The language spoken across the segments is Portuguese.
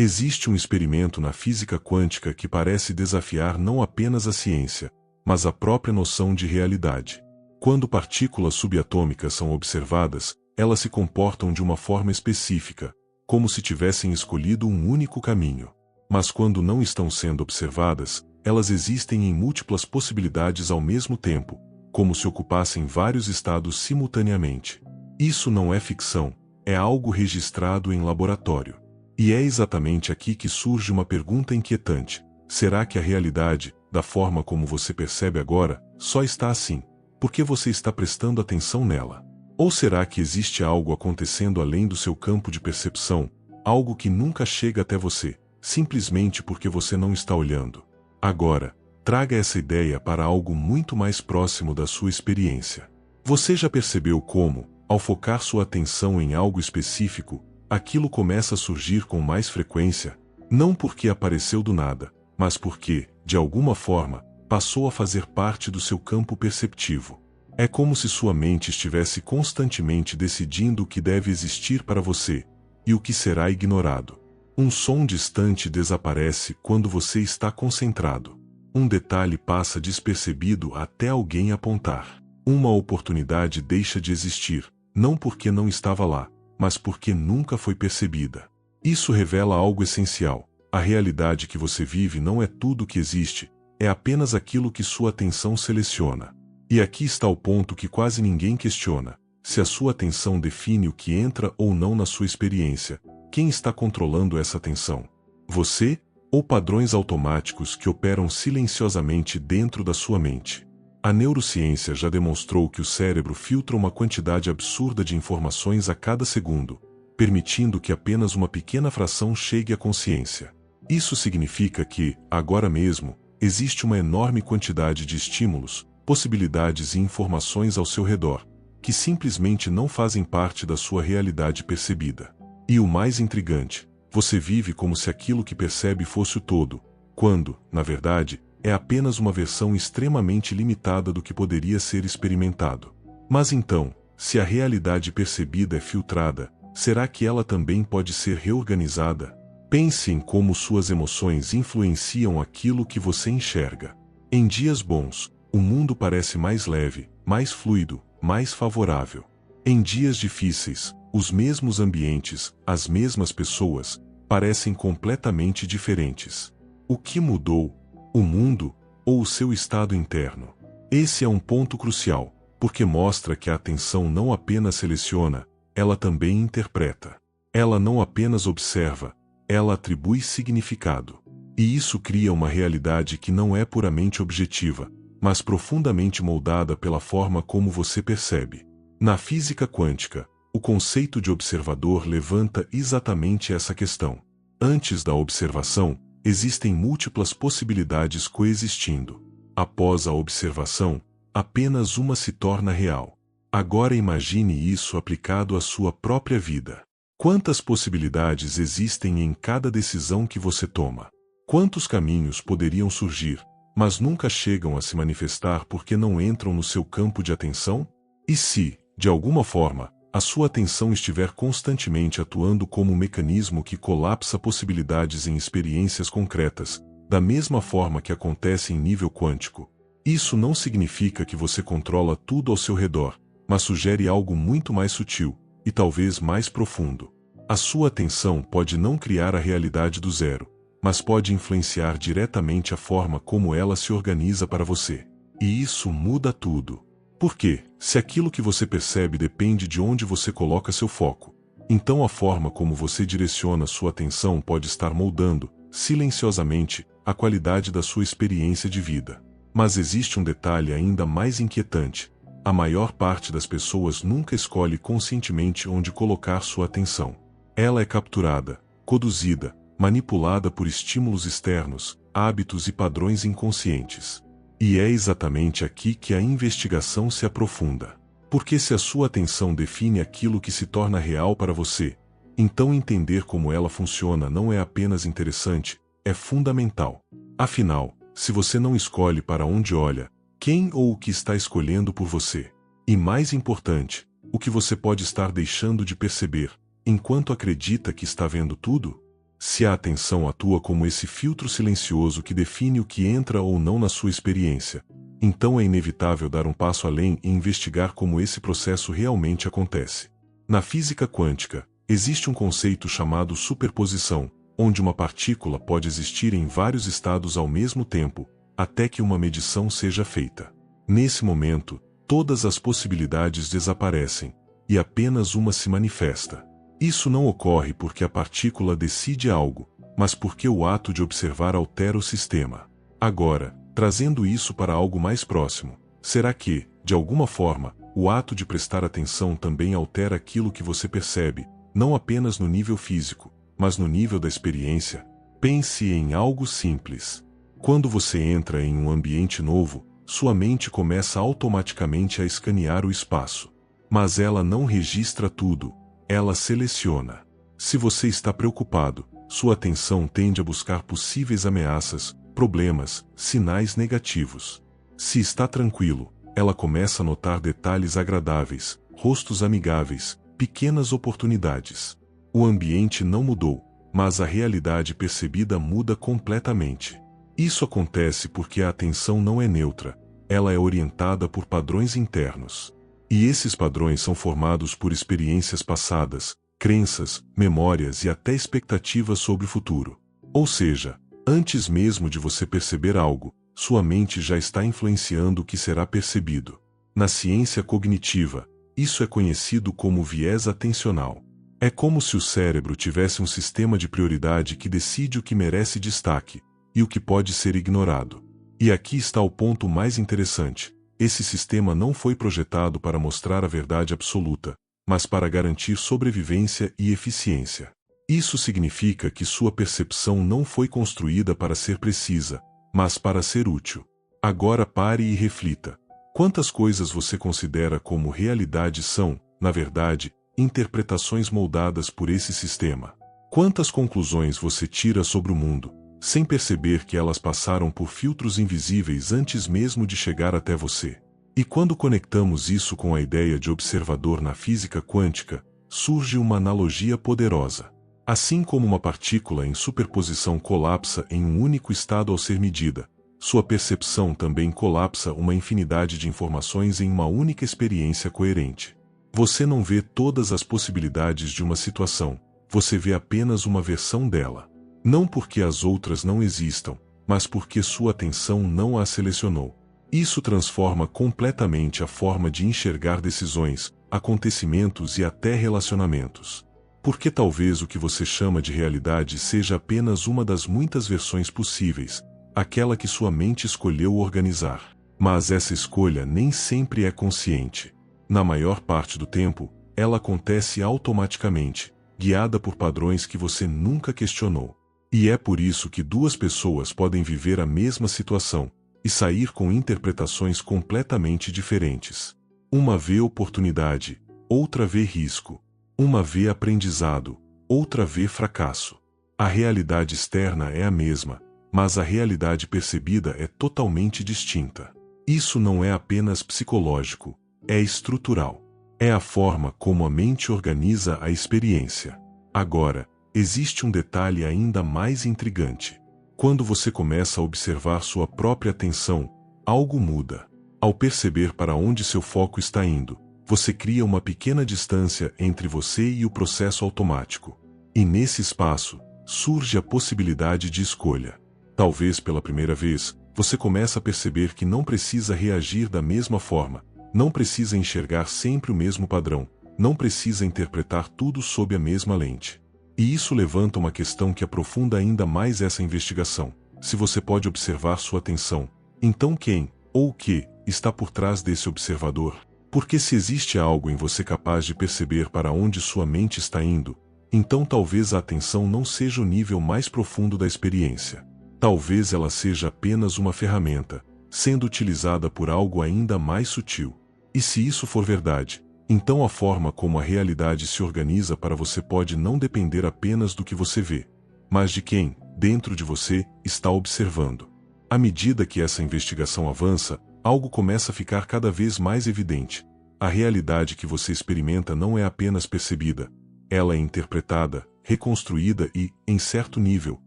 Existe um experimento na física quântica que parece desafiar não apenas a ciência, mas a própria noção de realidade. Quando partículas subatômicas são observadas, elas se comportam de uma forma específica, como se tivessem escolhido um único caminho. Mas quando não estão sendo observadas, elas existem em múltiplas possibilidades ao mesmo tempo, como se ocupassem vários estados simultaneamente. Isso não é ficção, é algo registrado em laboratório. E é exatamente aqui que surge uma pergunta inquietante. Será que a realidade, da forma como você percebe agora, só está assim, porque você está prestando atenção nela? Ou será que existe algo acontecendo além do seu campo de percepção, algo que nunca chega até você, simplesmente porque você não está olhando? Agora, traga essa ideia para algo muito mais próximo da sua experiência. Você já percebeu como, ao focar sua atenção em algo específico, aquilo começa a surgir com mais frequência, não porque apareceu do nada, mas porque, de alguma forma, passou a fazer parte do seu campo perceptivo? É como se sua mente estivesse constantemente decidindo o que deve existir para você e o que será ignorado. Um som distante desaparece quando você está concentrado. Um detalhe passa despercebido até alguém apontar. Uma oportunidade deixa de existir, não porque não estava lá, mas porque nunca foi percebida. Isso revela algo essencial. A realidade que você vive não é tudo que existe, é apenas aquilo que sua atenção seleciona. E aqui está o ponto que quase ninguém questiona. Se a sua atenção define o que entra ou não na sua experiência, quem está controlando essa atenção? Você, ou padrões automáticos que operam silenciosamente dentro da sua mente? A neurociência já demonstrou que o cérebro filtra uma quantidade absurda de informações a cada segundo, permitindo que apenas uma pequena fração chegue à consciência. Isso significa que, agora mesmo, existe uma enorme quantidade de estímulos, possibilidades e informações ao seu redor, que simplesmente não fazem parte da sua realidade percebida. E o mais intrigante, você vive como se aquilo que percebe fosse o todo, quando, na verdade, é apenas uma versão extremamente limitada do que poderia ser experimentado. Mas então, se a realidade percebida é filtrada, será que ela também pode ser reorganizada? Pense em como suas emoções influenciam aquilo que você enxerga. Em dias bons, o mundo parece mais leve, mais fluido, mais favorável. Em dias difíceis, os mesmos ambientes, as mesmas pessoas, parecem completamente diferentes. O que mudou? O mundo ou o seu estado interno? Esse é um ponto crucial, porque mostra que a atenção não apenas seleciona, ela também interpreta. Ela não apenas observa, ela atribui significado. E isso cria uma realidade que não é puramente objetiva, mas profundamente moldada pela forma como você percebe. Na física quântica, o conceito de observador levanta exatamente essa questão. Antes da observação, existem múltiplas possibilidades coexistindo. Após a observação, apenas uma se torna real. Agora imagine isso aplicado à sua própria vida. Quantas possibilidades existem em cada decisão que você toma? Quantos caminhos poderiam surgir, mas nunca chegam a se manifestar porque não entram no seu campo de atenção? E se, de alguma forma, a sua atenção estiver constantemente atuando como um mecanismo que colapsa possibilidades em experiências concretas, da mesma forma que acontece em nível quântico, isso não significa que você controla tudo ao seu redor, mas sugere algo muito mais sutil, e talvez mais profundo. A sua atenção pode não criar a realidade do zero, mas pode influenciar diretamente a forma como ela se organiza para você. E isso muda tudo. Porque, se aquilo que você percebe depende de onde você coloca seu foco, então a forma como você direciona sua atenção pode estar moldando, silenciosamente, a qualidade da sua experiência de vida. Mas existe um detalhe ainda mais inquietante. A maior parte das pessoas nunca escolhe conscientemente onde colocar sua atenção. Ela é capturada, conduzida, manipulada por estímulos externos, hábitos e padrões inconscientes. E é exatamente aqui que a investigação se aprofunda. Porque se a sua atenção define aquilo que se torna real para você, então entender como ela funciona não é apenas interessante, é fundamental. Afinal, se você não escolhe para onde olha, quem ou o que está escolhendo por você? E mais importante, o que você pode estar deixando de perceber, enquanto acredita que está vendo tudo? Se a atenção atua como esse filtro silencioso que define o que entra ou não na sua experiência, então é inevitável dar um passo além e investigar como esse processo realmente acontece. Na física quântica, existe um conceito chamado superposição, onde uma partícula pode existir em vários estados ao mesmo tempo, até que uma medição seja feita. Nesse momento, todas as possibilidades desaparecem, e apenas uma se manifesta. Isso não ocorre porque a partícula decide algo, mas porque o ato de observar altera o sistema. Agora, trazendo isso para algo mais próximo, será que, de alguma forma, o ato de prestar atenção também altera aquilo que você percebe, não apenas no nível físico, mas no nível da experiência? Pense em algo simples. Quando você entra em um ambiente novo, sua mente começa automaticamente a escanear o espaço. Mas ela não registra tudo, ela seleciona. Se você está preocupado, sua atenção tende a buscar possíveis ameaças, problemas, sinais negativos. Se está tranquilo, ela começa a notar detalhes agradáveis, rostos amigáveis, pequenas oportunidades. O ambiente não mudou, mas a realidade percebida muda completamente. Isso acontece porque a atenção não é neutra, ela é orientada por padrões internos. E esses padrões são formados por experiências passadas, crenças, memórias e até expectativas sobre o futuro. Ou seja, antes mesmo de você perceber algo, sua mente já está influenciando o que será percebido. Na ciência cognitiva, isso é conhecido como viés atencional. É como se o cérebro tivesse um sistema de prioridade que decide o que merece destaque e o que pode ser ignorado. E aqui está o ponto mais interessante. Esse sistema não foi projetado para mostrar a verdade absoluta, mas para garantir sobrevivência e eficiência. Isso significa que sua percepção não foi construída para ser precisa, mas para ser útil. Agora pare e reflita. Quantas coisas você considera como realidade são, na verdade, interpretações moldadas por esse sistema? Quantas conclusões você tira sobre o mundo, sem perceber que elas passaram por filtros invisíveis antes mesmo de chegar até você? E quando conectamos isso com a ideia de observador na física quântica, surge uma analogia poderosa. Assim como uma partícula em superposição colapsa em um único estado ao ser medida, sua percepção também colapsa uma infinidade de informações em uma única experiência coerente. Você não vê todas as possibilidades de uma situação, você vê apenas uma versão dela. Não porque as outras não existam, mas porque sua atenção não as selecionou. Isso transforma completamente a forma de enxergar decisões, acontecimentos e até relacionamentos. Porque talvez o que você chama de realidade seja apenas uma das muitas versões possíveis, aquela que sua mente escolheu organizar. Mas essa escolha nem sempre é consciente. Na maior parte do tempo, ela acontece automaticamente, guiada por padrões que você nunca questionou. E é por isso que duas pessoas podem viver a mesma situação e sair com interpretações completamente diferentes. Uma vê oportunidade, outra vê risco. Uma vê aprendizado, outra vê fracasso. A realidade externa é a mesma, mas a realidade percebida é totalmente distinta. Isso não é apenas psicológico, é estrutural. É a forma como a mente organiza a experiência. Agora, existe um detalhe ainda mais intrigante. Quando você começa a observar sua própria atenção, algo muda. Ao perceber para onde seu foco está indo, você cria uma pequena distância entre você e o processo automático. E nesse espaço, surge a possibilidade de escolha. Talvez pela primeira vez, você começa a perceber que não precisa reagir da mesma forma, não precisa enxergar sempre o mesmo padrão, não precisa interpretar tudo sob a mesma lente. E isso levanta uma questão que aprofunda ainda mais essa investigação. Se você pode observar sua atenção, então quem, ou o que, está por trás desse observador? Porque se existe algo em você capaz de perceber para onde sua mente está indo, então talvez a atenção não seja o nível mais profundo da experiência. Talvez ela seja apenas uma ferramenta, sendo utilizada por algo ainda mais sutil. E se isso for verdade, então a forma como a realidade se organiza para você pode não depender apenas do que você vê, mas de quem, dentro de você, está observando. À medida que essa investigação avança, algo começa a ficar cada vez mais evidente. A realidade que você experimenta não é apenas percebida, ela é interpretada, reconstruída e, em certo nível,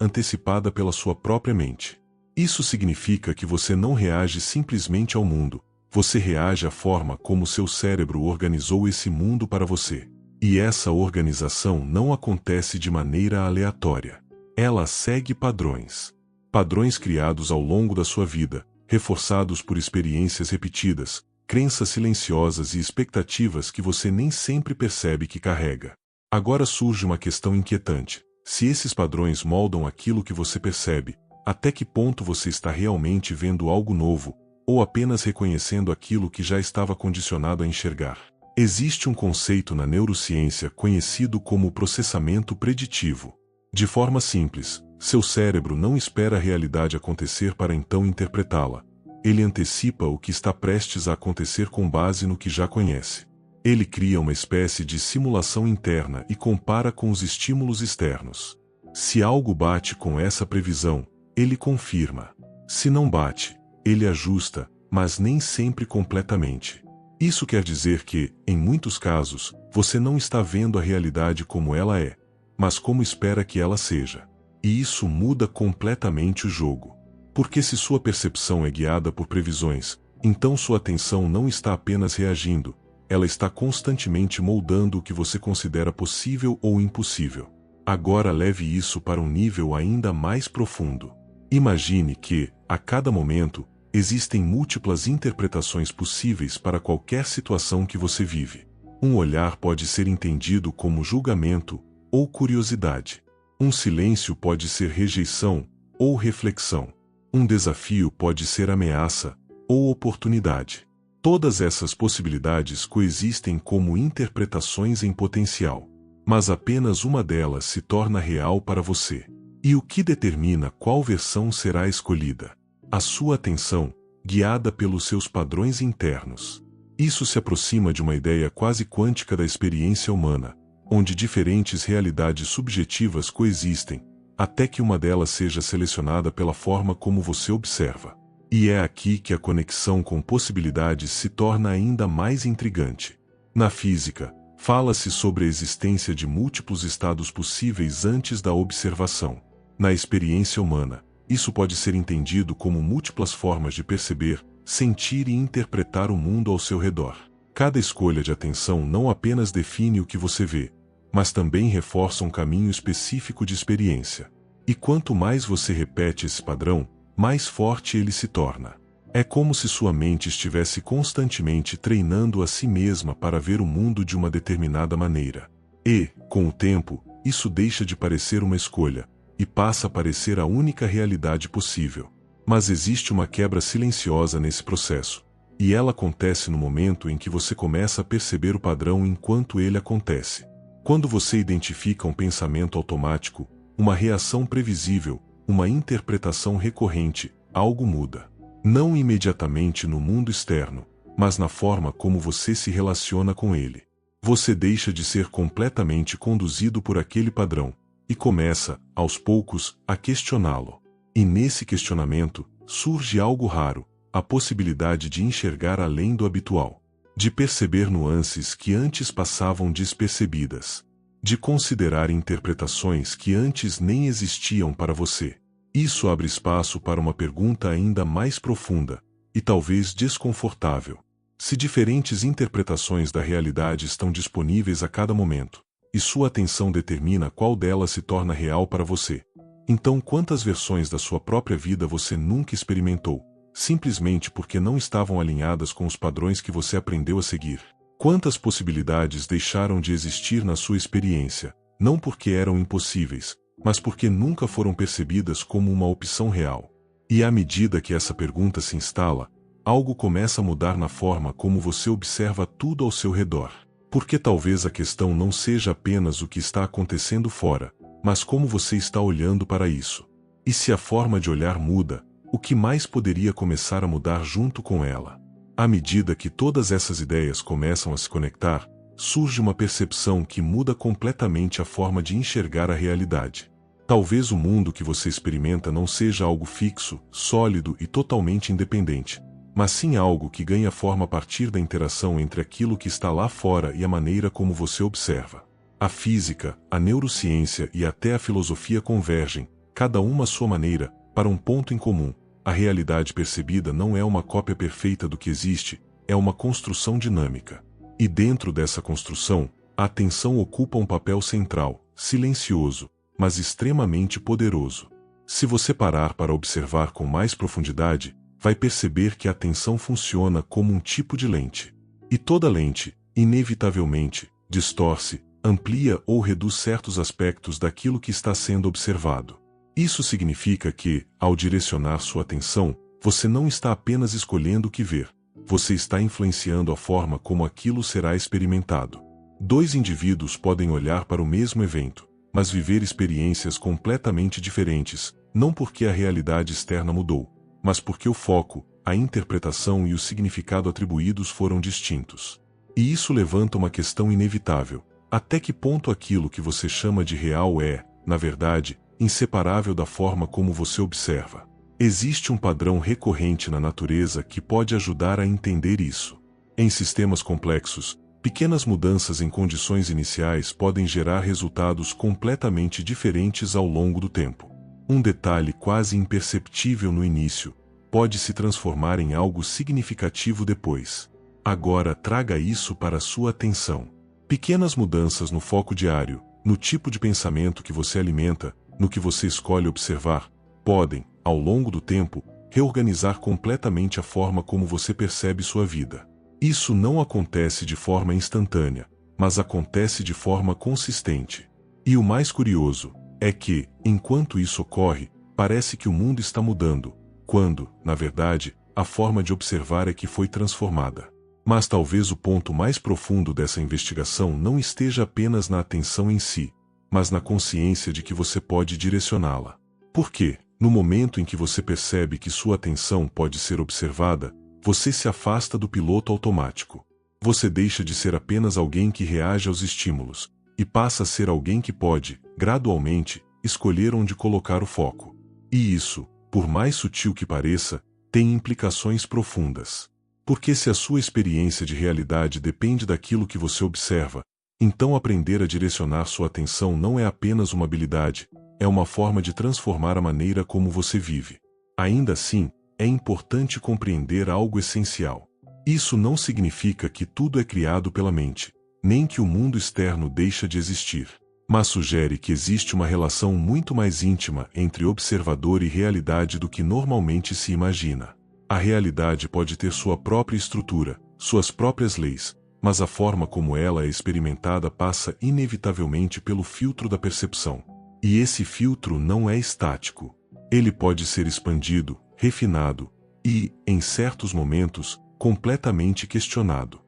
antecipada pela sua própria mente. Isso significa que você não reage simplesmente ao mundo, você reage à forma como seu cérebro organizou esse mundo para você. E essa organização não acontece de maneira aleatória. Ela segue padrões. Padrões criados ao longo da sua vida, reforçados por experiências repetidas, crenças silenciosas e expectativas que você nem sempre percebe que carrega. Agora surge uma questão inquietante. Se esses padrões moldam aquilo que você percebe, até que ponto você está realmente vendo algo novo, ou apenas reconhecendo aquilo que já estava condicionado a enxergar? Existe um conceito na neurociência conhecido como processamento preditivo. De forma simples, seu cérebro não espera a realidade acontecer para então interpretá-la. Ele antecipa o que está prestes a acontecer com base no que já conhece. Ele cria uma espécie de simulação interna e compara com os estímulos externos. Se algo bate com essa previsão, ele confirma. Se não bate, ele ajusta, mas nem sempre completamente. Isso quer dizer que, em muitos casos, você não está vendo a realidade como ela é, mas como espera que ela seja. E isso muda completamente o jogo. Porque se sua percepção é guiada por previsões, então sua atenção não está apenas reagindo, ela está constantemente moldando o que você considera possível ou impossível. Agora leve isso para um nível ainda mais profundo. Imagine que, a cada momento, existem múltiplas interpretações possíveis para qualquer situação que você vive. Um olhar pode ser entendido como julgamento ou curiosidade. Um silêncio pode ser rejeição ou reflexão. Um desafio pode ser ameaça ou oportunidade. Todas essas possibilidades coexistem como interpretações em potencial, mas apenas uma delas se torna real para você. E o que determina qual versão será escolhida? A sua atenção, guiada pelos seus padrões internos. Isso se aproxima de uma ideia quase quântica da experiência humana, onde diferentes realidades subjetivas coexistem, até que uma delas seja selecionada pela forma como você observa. E é aqui que a conexão com possibilidades se torna ainda mais intrigante. Na física, fala-se sobre a existência de múltiplos estados possíveis antes da observação. Na experiência humana, isso pode ser entendido como múltiplas formas de perceber, sentir e interpretar o mundo ao seu redor. Cada escolha de atenção não apenas define o que você vê, mas também reforça um caminho específico de experiência. E quanto mais você repete esse padrão, mais forte ele se torna. É como se sua mente estivesse constantemente treinando a si mesma para ver o mundo de uma determinada maneira. E, com o tempo, isso deixa de parecer uma escolha, e passa a parecer a única realidade possível. Mas existe uma quebra silenciosa nesse processo, e ela acontece no momento em que você começa a perceber o padrão enquanto ele acontece. Quando você identifica um pensamento automático, uma reação previsível, uma interpretação recorrente, algo muda. Não imediatamente no mundo externo, mas na forma como você se relaciona com ele. Você deixa de ser completamente conduzido por aquele padrão, e começa, aos poucos, a questioná-lo. E nesse questionamento, surge algo raro, a possibilidade de enxergar além do habitual. De perceber nuances que antes passavam despercebidas. De considerar interpretações que antes nem existiam para você. Isso abre espaço para uma pergunta ainda mais profunda, e talvez desconfortável. Se diferentes interpretações da realidade estão disponíveis a cada momento, e sua atenção determina qual delas se torna real para você, então quantas versões da sua própria vida você nunca experimentou, simplesmente porque não estavam alinhadas com os padrões que você aprendeu a seguir? Quantas possibilidades deixaram de existir na sua experiência, não porque eram impossíveis, mas porque nunca foram percebidas como uma opção real? E à medida que essa pergunta se instala, algo começa a mudar na forma como você observa tudo ao seu redor. Porque talvez a questão não seja apenas o que está acontecendo fora, mas como você está olhando para isso. E se a forma de olhar muda, o que mais poderia começar a mudar junto com ela? À medida que todas essas ideias começam a se conectar, surge uma percepção que muda completamente a forma de enxergar a realidade. Talvez o mundo que você experimenta não seja algo fixo, sólido e totalmente independente, mas sim algo que ganha forma a partir da interação entre aquilo que está lá fora e a maneira como você observa. A física, a neurociência e até a filosofia convergem, cada uma à sua maneira, para um ponto em comum. A realidade percebida não é uma cópia perfeita do que existe, é uma construção dinâmica. E dentro dessa construção, a atenção ocupa um papel central, silencioso, mas extremamente poderoso. Se você parar para observar com mais profundidade, vai perceber que a atenção funciona como um tipo de lente. E toda lente, inevitavelmente, distorce, amplia ou reduz certos aspectos daquilo que está sendo observado. Isso significa que, ao direcionar sua atenção, você não está apenas escolhendo o que ver, você está influenciando a forma como aquilo será experimentado. Dois indivíduos podem olhar para o mesmo evento, mas viver experiências completamente diferentes, não porque a realidade externa mudou, mas porque o foco, a interpretação e o significado atribuídos foram distintos. E isso levanta uma questão inevitável. Até que ponto aquilo que você chama de real é, na verdade, inseparável da forma como você observa? Existe um padrão recorrente na natureza que pode ajudar a entender isso. Em sistemas complexos, pequenas mudanças em condições iniciais podem gerar resultados completamente diferentes ao longo do tempo. Um detalhe quase imperceptível no início pode se transformar em algo significativo depois. Agora traga isso para a sua atenção. Pequenas mudanças no foco diário, no tipo de pensamento que você alimenta, no que você escolhe observar, podem, ao longo do tempo, reorganizar completamente a forma como você percebe sua vida. Isso não acontece de forma instantânea, mas acontece de forma consistente. E o mais curioso é que, enquanto isso ocorre, parece que o mundo está mudando, quando, na verdade, a forma de observar é que foi transformada. Mas talvez o ponto mais profundo dessa investigação não esteja apenas na atenção em si, mas na consciência de que você pode direcioná-la. Porque, no momento em que você percebe que sua atenção pode ser observada, você se afasta do piloto automático. Você deixa de ser apenas alguém que reage aos estímulos, e passa a ser alguém que pode, gradualmente, escolher onde colocar o foco. E isso, por mais sutil que pareça, tem implicações profundas. Porque se a sua experiência de realidade depende daquilo que você observa, então aprender a direcionar sua atenção não é apenas uma habilidade, é uma forma de transformar a maneira como você vive. Ainda assim, é importante compreender algo essencial. Isso não significa que tudo é criado pela mente, nem que o mundo externo deixa de existir, mas sugere que existe uma relação muito mais íntima entre observador e realidade do que normalmente se imagina. A realidade pode ter sua própria estrutura, suas próprias leis, mas a forma como ela é experimentada passa inevitavelmente pelo filtro da percepção. E esse filtro não é estático. Ele pode ser expandido, refinado e, em certos momentos, completamente questionado.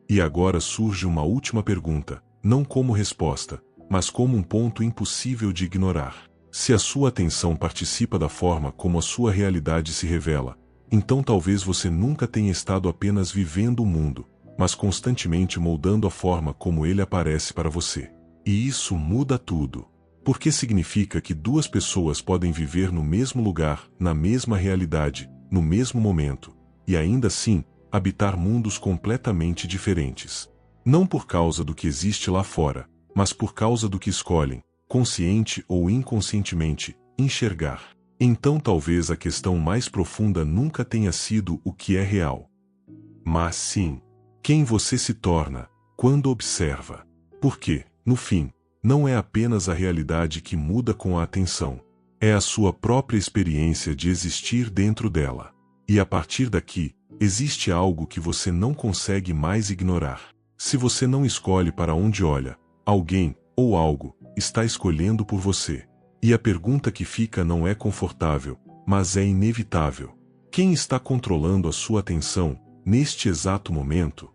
E agora surge uma última pergunta, não como resposta, mas como um ponto impossível de ignorar. Se a sua atenção participa da forma como a sua realidade se revela, então talvez você nunca tenha estado apenas vivendo o mundo, mas constantemente moldando a forma como ele aparece para você. E isso muda tudo. Porque significa que duas pessoas podem viver no mesmo lugar, na mesma realidade, no mesmo momento, e ainda assim, habitar mundos completamente diferentes. Não por causa do que existe lá fora, mas por causa do que escolhem, consciente ou inconscientemente, enxergar. Então talvez a questão mais profunda nunca tenha sido o que é real, mas sim, quem você se torna, quando observa. Porque, no fim, não é apenas a realidade que muda com a atenção, é a sua própria experiência de existir dentro dela. E a partir daqui, existe algo que você não consegue mais ignorar. Se você não escolhe para onde olha, alguém, ou algo, está escolhendo por você. E a pergunta que fica não é confortável, mas é inevitável. Quem está controlando a sua atenção, neste exato momento?